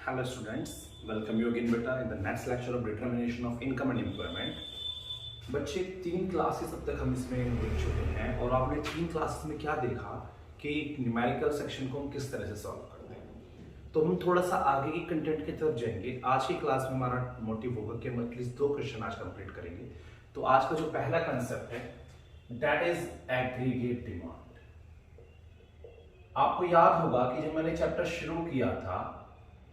Hello students, welcome you again beta in the next lecture of determination of income and employment. बच्चे 3 classes अब तक हम इसमें देख चुके हैं और आपने 3 क्लासेस में क्या देखा कि न्यूमेरिकल सेक्शन को हम किस तरह से सॉल्व करते हैं। तो हम थोड़ा सा आगे की कंटेंट की तरफ जाएंगे। आज की क्लास में हमारा मोटिव होगा कि हम एटलीस्ट 2 क्वेश्चन आज कंप्लीट करेंगे। तो आज का जो पहला कंसेप्ट है दैट इज एग्रीगेट डिमांड। आपको याद होगा कि जब मैंने चैप्टर शुरू किया था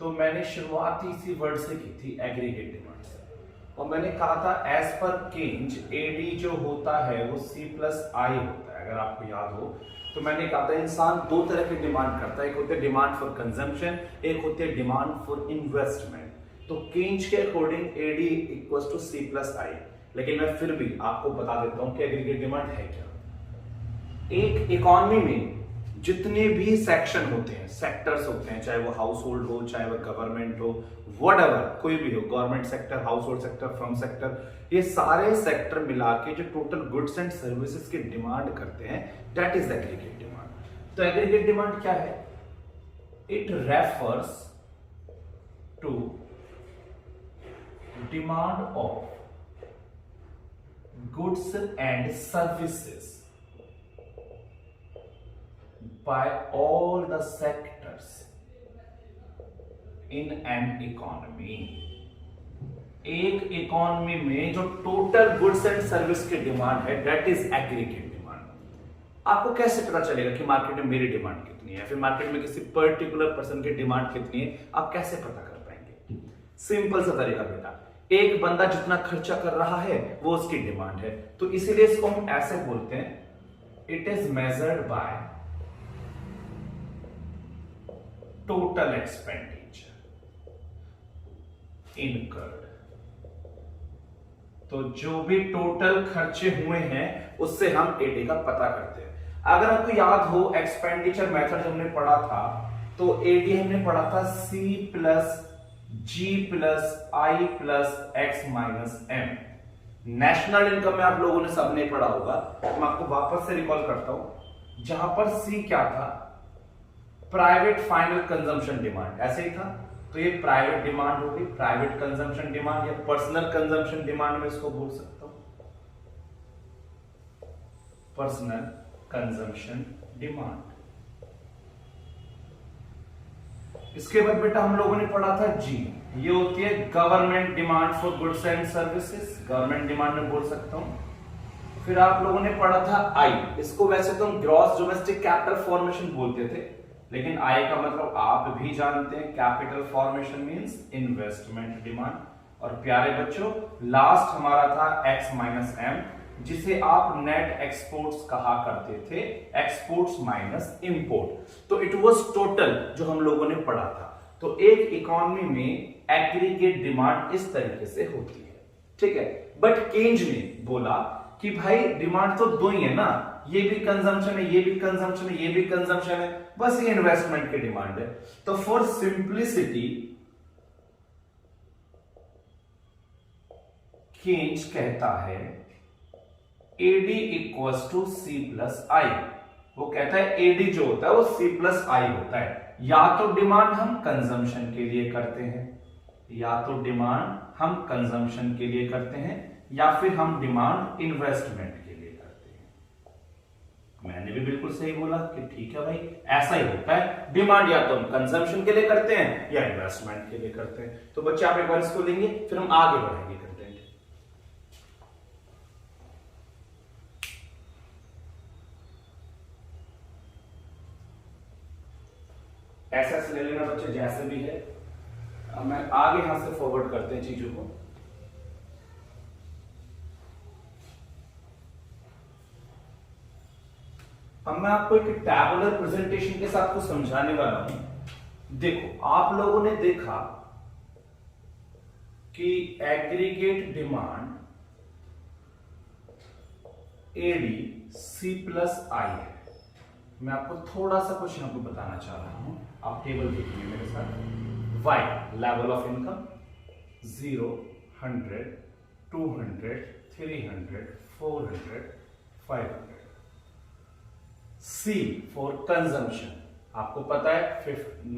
तो मैंने शुरुआत इसी वर्ड से की थी, एग्रीगेट डिमांड से, और मैंने कहा था एज पर केंज एडी जो होता है वो C प्लस आई होता है। अगर आपको याद हो तो मैंने कहा था इंसान 2 तरह की डिमांड करता है, एक होती है डिमांड फॉर कंजम्पशन, एक होती है डिमांड फॉर इन्वेस्टमेंट। तो केंज के according AD equals to C plus I. लेकिन मैं फिर भी आपको बता देता हूं कि एग्रीगेट डिमांड है क्या। एक इकोनॉमी में जितने भी सेक्शन होते हैं, सेक्टर्स होते हैं, चाहे वो हाउस होल्ड हो, चाहे वो गवर्नमेंट हो, व्हाटएवर कोई भी हो, government sector, household sector, firm sector, ये सारे सेक्टर मिला के जो टोटल गुड्स एंड सर्विसेज की डिमांड करते हैं दैट इज एग्रीगेट डिमांड। तो एग्रीगेट डिमांड क्या है? It refers to demand of goods and services by all the sectors in an economy। एक इकोनॉमी में जो टोटल गुड्स एंड सर्विस की डिमांड है दैट इज एग्रीगेट डिमांड। आपको कैसे पता चलेगा कि मार्केट में मेरी डिमांड कितनी है, फिर मार्केट में किसी पर्टिकुलर पर्सन की डिमांड कितनी है, आप कैसे पता कर पाएंगे? सिंपल सा तरीका बेटा, एक बंदा जितना खर्चा कर रहा है वो उसकी डिमांड है। तो इसीलिए इसको हम ऐसे बोलते हैं, it is measured by total expenditure incurred. तो जो भी टोटल खर्चे हुए हैं उससे हम एडी का पता करते हैं। अगर आपको याद हो एक्सपेंडिचर मेथड हमने पढ़ा था तो एडी हमने पढ़ा था C plus G plus I plus X minus M। National income में आप लोगों ने सबने पढ़ा होगा, तो मैं आपको वापस से रिकॉल करता हूं, जहां पर C क्या था, प्राइवेट फाइनल कंजम्पशन डिमांड, ऐसे ही था। तो ये प्राइवेट डिमांड होगी, प्राइवेट कंजम्पशन डिमांड या पर्सनल कंजम्पशन डिमांड में इसको बोल सकता हूं, पर्सनल कंजम्पशन डिमांड। इसके बाद बेटा हम लोगों ने पढ़ा था G, ये होती है government demand for goods and services, government demand में बोल सकता हूं। फिर आप लोगों ने पढ़ा था I, इसको वैसे तो हम ग्रॉस डोमेस्टिक कैपिटल फॉर्मेशन बोलते थे, लेकिन आई का मतलब आप भी जानते हैं, capital formation means investment demand. और प्यारे बच्चों लास्ट हमारा था एक्स माइनस एम, जिसे आप नेट एक्सपोर्ट्स कहा करते थे, एक्सपोर्ट्स माइनस इंपोर्ट। तो इट वाज टोटल जो हम लोगों ने पढ़ा था। तो एक इकोनॉमी में एग्रीगेट डिमांड इस तरीके से होती है, ठीक है। बट केंज ने बोला कि भाई डिमांड तो 2 ही है ना, ये भी कंजम्पशन है, ये भी कंजम्पशन है, ये भी कंजम्पशन है, बस ये इन्वेस्टमेंट की डिमांड है। तो फॉर सिंप्लिसिटी केंज कहता है AD equals to C plus I. वो कहता है एडी जो होता है वो C प्लस आई होता है। या तो डिमांड हम कंजम्पशन के लिए करते हैं, या तो डिमांड हम कंजम्पशन के लिए करते हैं, या फिर हम डिमांड इन्वेस्टमेंट के लिए करते हैं। मैंने भी बिल्कुल सही बोला कि ठीक है भाई, ऐसा ही होता है, डिमांड या तो हम कंजम्पशन के लिए करते हैं या इन्वेस्टमेंट के लिए करते हैं। तो बच्चे आप एक बार इसको लेंगे, फिर हम आगे बढ़ेंगे कंटेंट। ऐसा ले लेना बच्चे जैसे भी है। अब मैं आगे यहां से फॉरवर्ड करते हैं चीजों को। अब मैं आपको एक टैबुलर प्रेजेंटेशन के साथ कुछ समझाने वाला हूं। देखो आप लोगों ने देखा कि aggregate demand AD C plus I है। मैं आपको थोड़ा सा कुछ यहां पर बताना चाह रहा हूं, आप टेबल देखिए मेरे साथ। Y level of income 0, 100, 200, 300, 400, 500। C for consumption आपको पता है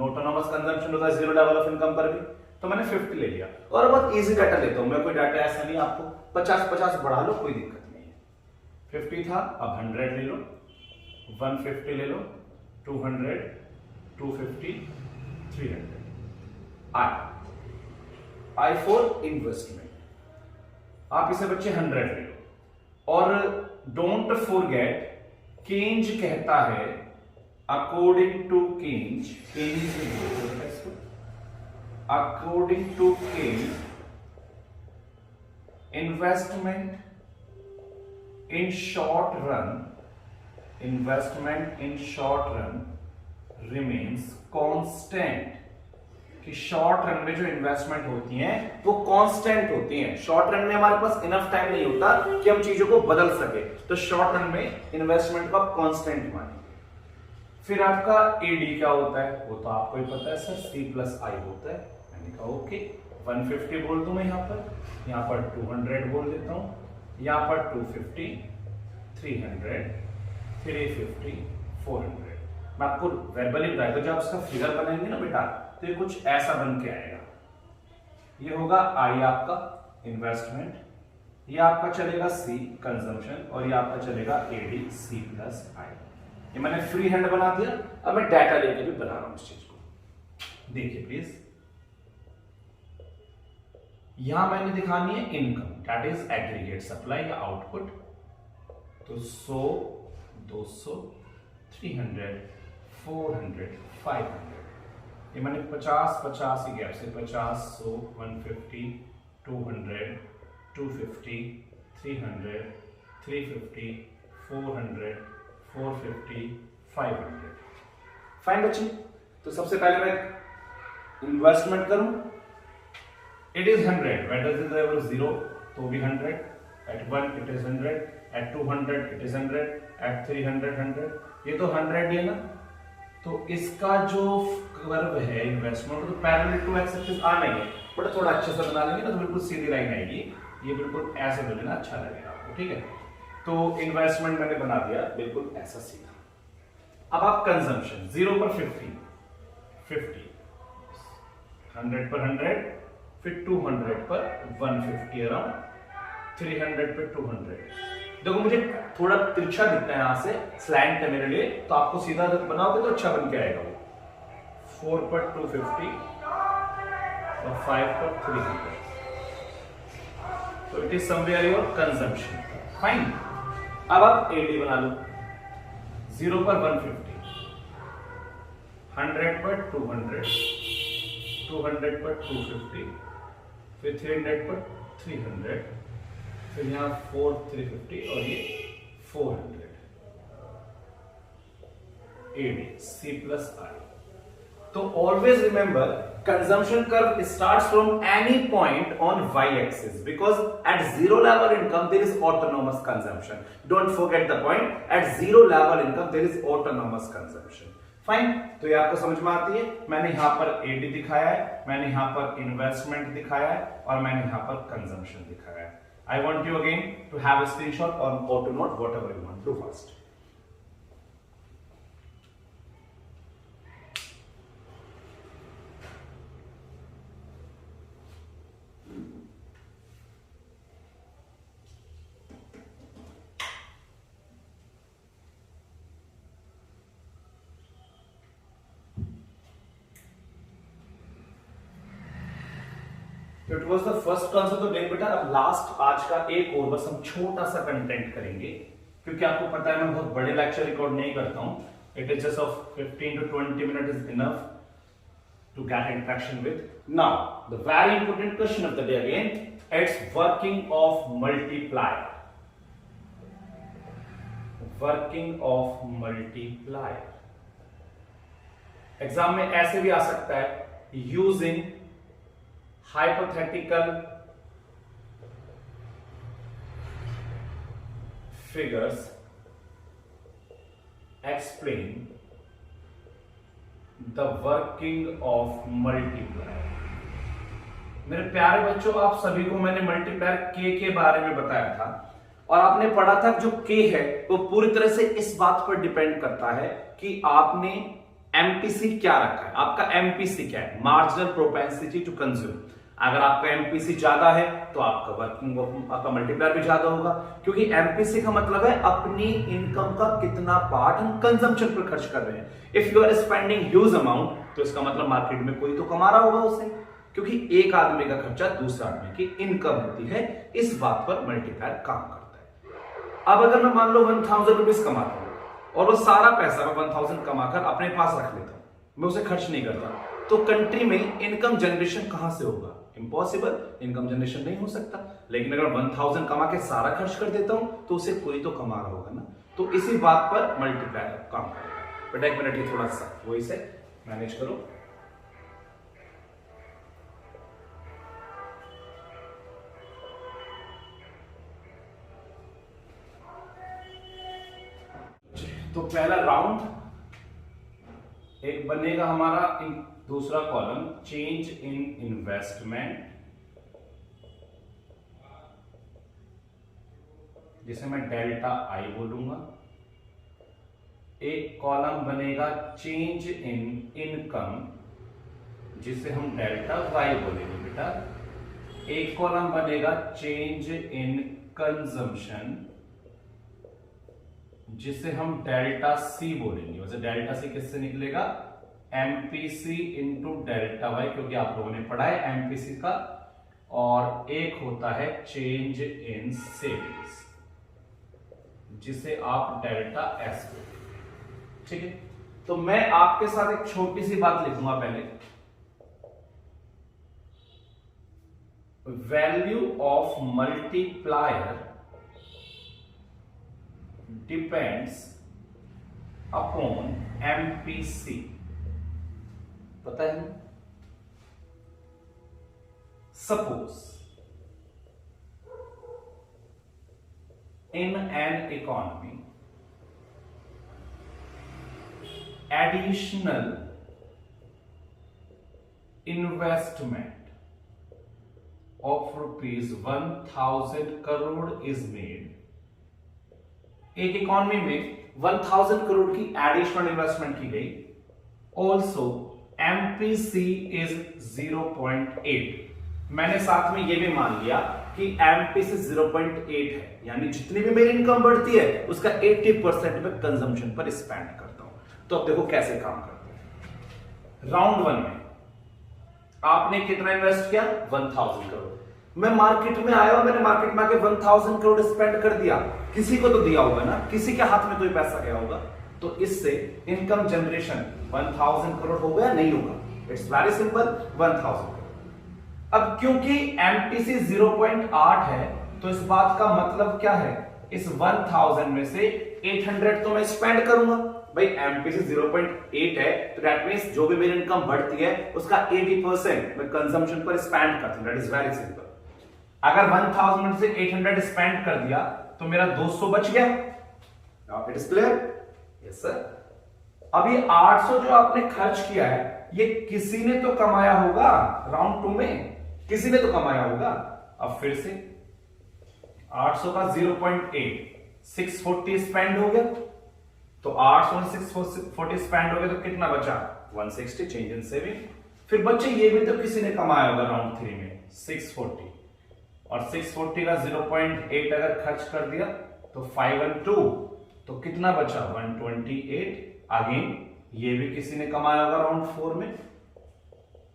ऑटोनॉमस कंजम्पशन होता है जीरो लेवल ऑफ इनकम पर भी, तो मैंने 50 ले लिया। और बहुत इजी डाटा लेता हूं मैं, कोई डाटा ऐसा नहीं, आपको 50-50 बढ़ा लो कोई दिक्कत नहीं है। 50 था, अब 100 ले लो, 150 ले लो, 200, 250, 300। आई फॉर इन्वेस्टमेंट, आप इसे बच्चे 100 ले लो। और डोंट फॉरगेट, केंज कहता है, according to Keynes, according to Keynes, investment in short run remains constant, कि शॉर्ट रन में जो इन्वेस्टमेंट होती हैं वो कांस्टेंट होती हैं। शॉर्ट रन में हमारे पास इनफ टाइम नहीं होता कि हम चीजों को बदल सके, तो शॉर्ट रन में इन्वेस्टमेंट को आप कांस्टेंट मानिए। फिर आपका एडी क्या होता है वो तो आपको ही पता है सर, C+I होता है। मैंने कहा ओके, 150 बोल दूं मैं, यहाँ पर 200 बोल देता हूं, यहाँ पर 250, 300, 350, 400। मैं आपको वर्बली बताया, तो जब उसका फिगर बनाएंगे ना बेटा, तो ये कुछ ऐसा बन के आएगा। ये होगा आई आपका इन्वेस्टमेंट, ये आपका चलेगा C कंजम्पशन, और ये आपका चलेगा AD C+I। ये मैंने फ्री हैंड बना दिया, अब मैं डाटा लेके भी बना रहा हूं इस चीज को। देखिए प्लीज, यहां मैंने दिखानी है income, that is aggregate supply या आउटपुट। तो 100, 200, 300, 400, 500, ये मैंने 50-50 की गैप से 50, 100, 150, 200, 250, 300, 350, 400, 450, 500। फाइन बच्चे, तो सबसे पहले मैं इन्वेस्टमेंट करूं, it is 100, when does it ever 0 तो भी 100, at 1 it is 100, at 200 it is 100, at 300 100, ये तो 100 ही है ना। तो इसका जो कर्व है इन्वेस्टमेंट, तो पैरेलल टू एक्स एक्सिस आना ही है, बट थोड़ा अच्छे से बना लेंगे ना तो बिल्कुल सीधी लाइन आएगी। ये बिल्कुल ऐसे बनेगा, अच्छा लगेगा आपको, ठीक है। तो इन्वेस्टमेंट मैंने बना दिया बिल्कुल ऐसा सीधा। अब आप कंजम्पशन 0 पर 50, 100 पर 100, फिर 200 पर 150 अराउंड, 300 पर 200। देखो मुझे थोड़ा तिरछा दिखता है यहां से, स्लैंट है मेरे लिए, तो आपको सीधा बनाओगे तो अच्छा बन के आएगा वो। 4 पर 250 और 5 पर 300, तो it is somewhere your consumption. Fine, अब आप एडी बना लो। 0 पर 150, 100 पर 200, 200 पर 250, फिर 300 पर 300, फिर यहाँ 4, 350 और ये 400। AD C+I। तो always remember, consumption curve starts from any point on y axis, because at zero level income there is autonomous consumption. Don't forget the point, at zero level income there is autonomous consumption. Fine, तो ये आपको समझ में आती है। मैंने यहां पर AD दिखाया है, मैंने यहां पर इन्वेस्टमेंट दिखाया है, और मैंने यहां पर कंजम्पशन दिखाया है। I want you again to have a screenshot or to note whatever you want. Do first. तो it was the first concept of day बेटा। अब लास्ट आज का एक और बस हम छोटा सा कंटेंट करेंगे, क्योंकि आपको पता है मैं बहुत बड़े लेक्चर रिकॉर्ड नहीं करता हूं। It is just of 15 to 20 minutes is enough to get interaction with. Now the very important question of the day again, it's working of multiplier. Working of multiplier exam में ऐसे भी आ सकता है, using hypothetical figures explain the working of multiplier। मेरे प्यारे बच्चों, आप सभी को मैंने मल्टीप्लायर के बारे में बताया था, और आपने पढ़ा था जो के है वो पूरी तरह से इस बात पर डिपेंड करता है कि आपने एमपीसी क्या रखा है आपका? एमपीसी क्या है? Marginal propensity to consume. अगर आपका एमपीसी ज्यादा है तो आपका वर्किंग आपका मल्टीप्लायर भी ज्यादा होगा, क्योंकि एमपीसी का मतलब है अपनी इनकम का कितना पार्ट हम कंजम्पशन पर खर्च कर रहे हैं। If you are spending huge amount तो इसका मतलब मार्केट में कोई तो कमा रहा होगा उससे, क्योंकि एक आदमी का खर्चा दूसरा आदमी की इनकम होती है, इस बात पर मल्टीप्लायर काम करता है। अब अगर मैं मान लो 1000 रुपीज कमाता हूं और वो सारा पैसा मैं 1000 कमाकर अपने पास रख लेता हूं, मैं उसे खर्च नहीं करता, तो कंट्री में इनकम जनरेशन कहां से होगा? इम्पॉसिबल, इनकम जनरेशन नहीं हो सकता। लेकिन अगर 1000 कमा के सारा खर्च कर देता हूं तो उसे कोई तो कमा रहा होगा ना, तो इसी बात पर मल्टीप्लायर काम करेगा। बेटा एक मिनट, ये थोड़ा सा वही से मैनेज करो। तो पहला राउंड एक बनेगा हमारा, दूसरा कॉलम चेंज इन इन्वेस्टमेंट, जिसे मैं डेल्टा आई बोलूंगा। एक कॉलम बनेगा चेंज इन इनकम, जिसे हम डेल्टा वाई बोलेंगे बेटा। एक कॉलम बनेगा चेंज इन कंजम्पशन, जिसे हम डेल्टा सी बोलेंगे। वैसे डेल्टा सी किससे निकलेगा? एमपीसी इंटू डेल्टा वाई, क्योंकि आप लोगों ने पढ़ा है एमपीसी का। और एक होता है चेंज इन सेविंग्स, जिसे आप डेल्टा एस बोलेंगे। ठीक है, तो मैं आपके साथ एक छोटी सी बात लिखूंगा पहले। Value of multiplier depends upon MPC, पता है? Suppose in an economy, additional investment of rupees 1000 crore is made। एक इकॉनमी में 1000 करोड़ की एडिशनल इन्वेस्टमेंट की गई। Also MPC is 0.8। मैंने साथ में यह भी मान लिया कि एमपीसी 0.8 है, यानी जितनी भी मेरी इनकम बढ़ती है उसका 80% में कंजम्पशन पर स्पेंड करता हूं। तो अब देखो कैसे काम करते हैं। राउंड 1 में आपने कितना इन्वेस्ट किया? 1000 करोड़। मैं मार्केट में आया और मैंने मार्केट में आके 1000 करोड़ स्पेंड कर दिया। किसी को तो दिया होगा ना, किसी के हाथ में तो ये पैसा गया होगा। तो इससे इनकम जनरेशन 1000 करोड़ होगा या नहीं होगा? It's very simple, 1000। अब क्योंकि एमपीसी 0.8 है तो इस बात का मतलब क्या है? इस 1000 में से 800 तो मैं स्पेंड करूंगा। भाई एमपीसी 0.8 है तो दैट मींस जो भी मेरी इनकम बढ़ती है उसका 80% मैं कंजम्पशन पर स्पेंड करता हूं। That is very simple. अगर 1000 में से 800 स्पेंड कर दिया तो मेरा 200 बच गया। Now it is clear? Yes sir. अब ये 800 जो आपने खर्च किया है ये किसी ने तो कमाया होगा। राउंड 2 में किसी ने तो कमाया होगा। अब फिर से 800 का 0.8 640 स्पेंड हो गया, तो 800 में 640 स्पेंड हो गया तो कितना बचा? 160 चेंज इन सेविंग। फिर बच्चे ये भी तो किसी ने कमाया होगा राउंड 3 में 640, और 640 का 0.8 अगर खर्च कर दिया तो 512, तो कितना बचा? 128। अगेन ये भी किसी ने कमाया होगा राउंड 4 में।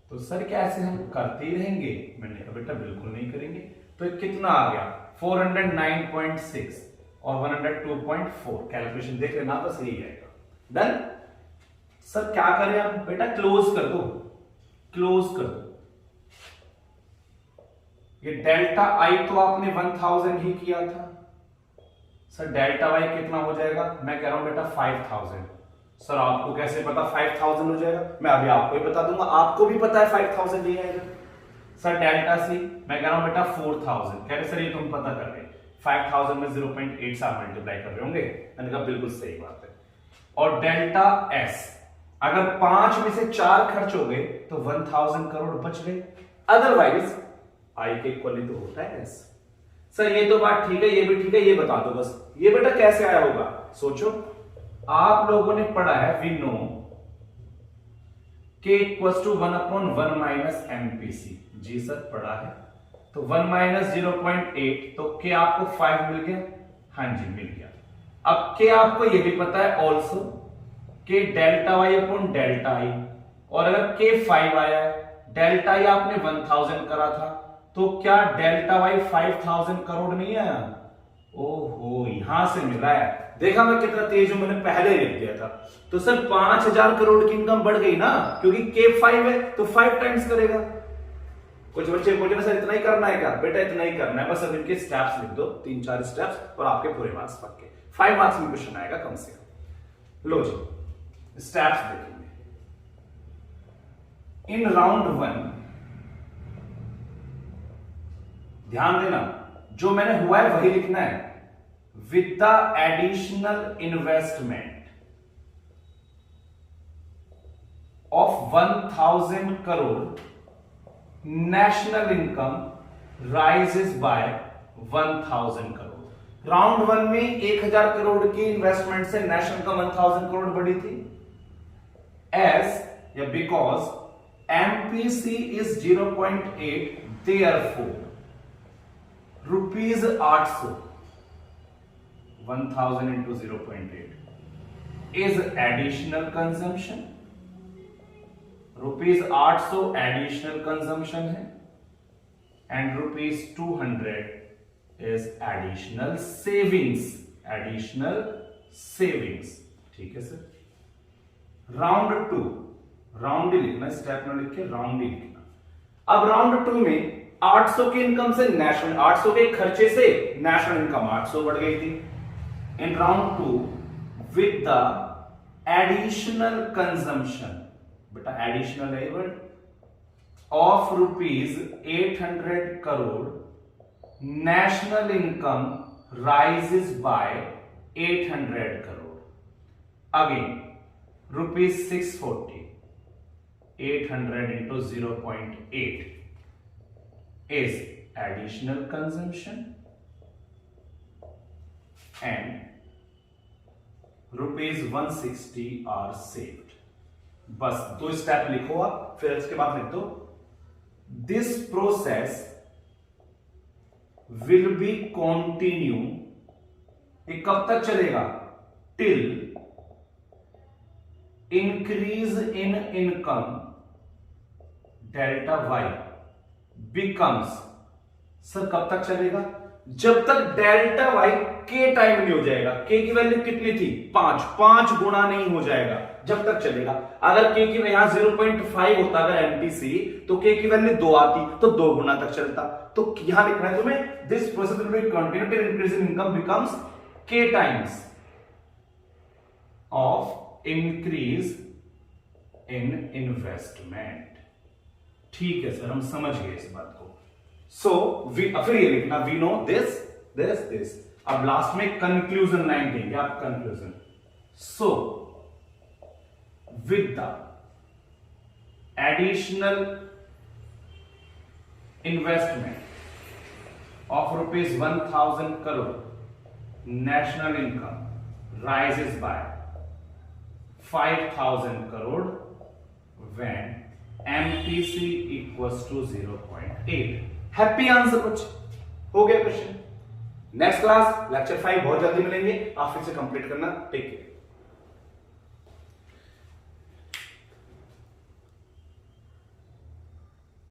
तो सर क्या ऐसे हम करते ही रहेंगे? मैंने कहा बेटा बिल्कुल नहीं करेंगे। तो कितना आ गया? 409.6 और 102.4। कैलकुलेशन देख लेना, बस यही आएगा। डन। सर क्या करें अब? बेटा क्लोज कर दो, क्लोज कर दो। ये डेल्टा आई तो आपने 1000 ही किया था। सर डेल्टा वाई कितना हो जाएगा? मैं कह रहा हूं बेटा 5000। सर आपको कैसे पता 5000 हो जाएगा? मैं अभी आपको ही बता दूंगा, आपको भी पता है 5000 नहीं आएगा। सर डेल्टा सी मैं कह रहा हूं बेटा 4000। कह रहे सर ये तुम पता कर रहे 5000 में 0.8 से आप मल्टीप्लाई कर रहे होंगे। मैंने कहा बिल्कुल सही बात है। और डेल्टा एस अगर 5 में से 4 खर्च हो गए तो 1000 करोड़ बच गए। अदरवाइज आई के इक्वली तो होता है एस। सर ये तो बात ठीक है, ये भी ठीक है, ये बता दो बस ये बेटा कैसे आया होगा? सोचो, आप लोगों ने पढ़ा है we know K equal to 1/1 minus MPC। जी सर पढ़ा है। तो 1 माइनस 0.8, तो K आपको 5 मिल गया। हाँ जी मिल गया। अब K आपको ये भी पता है also K delta y upon delta I, और अगर K 5 आया है, डेल्टा आई आपने 1000 करा था, तो क्या डेल्टा वाई 5000 करोड़ नहीं आया? ओहो, यहां से मिला है। देखा मैं कितना तेज हूं, मैंने पहले लिख दिया था। तो सर 5000 करोड़ की इनकम बढ़ गई ना, क्योंकि K 5 है तो 5 टाइम्स करेगा। कुछ बच्चे बोले ना सर इतना ही करना है क्या? बेटा इतना ही करना है, बस अब इनके स्टेप्स लिख दो, 3-4 स्टेप्स, और आपके पूरे मार्क्स पक्के। 5 मार्क्स में क्वेश्चन आएगा कम से कम। लो जी स्टेप्स देखेंगे। इन राउंड 1 ध्यान देना, जो मैंने हुआ है वही लिखना है। With the additional investment of 1000 crore, national income rises by 1000 crore. Round 1 में 1000 करोड़ की इन्वेस्टमेंट से नेशनल इनकम 1000 करोड़ बढ़ी थी। एज या because MPC is 0.8, therefore rupees 800, 1000 into 0.8 is additional consumption। Rupees 800 additional consumption है, and rupees 200 is additional savings. Additional savings, ठीक है sir. Round 2, round ही लिखना, स्टेप में लिख के राउंड ही लिखना। अब राउंड 2 में 800 की इनकम से नेशनल, 800 के खर्चे से नेशनल इनकम 800 बढ़ गई थी। In round 2 with the additional consumption, बेटा एडिशनल है word, of rupees 800 crore, national income rises by 800 crore. Again rupees 640, 800 into 0.8 is additional consumption, and rupees 160 are saved। बस 2 स्टेप लिखो आप, फिर इसके बाद लिख दो this process will be continue. ये कब तक चलेगा? Till increase in income delta y becomes. Sir कब तक चलेगा? जब तक डेल्टा वाई के टाइम नहीं हो जाएगा। के की वैल्यू कितनी थी? 5 गुना नहीं हो जाएगा, जब तक चलेगा। अगर के की यहां 0.5 होता अगर एमपीसी, तो के की वैल्यू 2 आती तो 2 गुना तक चलता। तो यहां लिखना है तुम्हें this process will be continue till increase in income becomes K times of increase in investment. ठीक है सर, हम समझ गए इस बात को। सो फिर ये लिखना वी नो दिस। अब लास्ट में कंक्लूजन लाइन देंगे आप, conclusion. So with the additional investment of rupees 1000 crore, national income rises by 5000 crore when MPC equals to 0.8। Happy answer कुछ हो गया क्वेश्चन। नेक्स्ट क्लास लेक्चर 5 बहुत जल्दी मिलेंगे, आप फिर से कंप्लीट करना। Take care.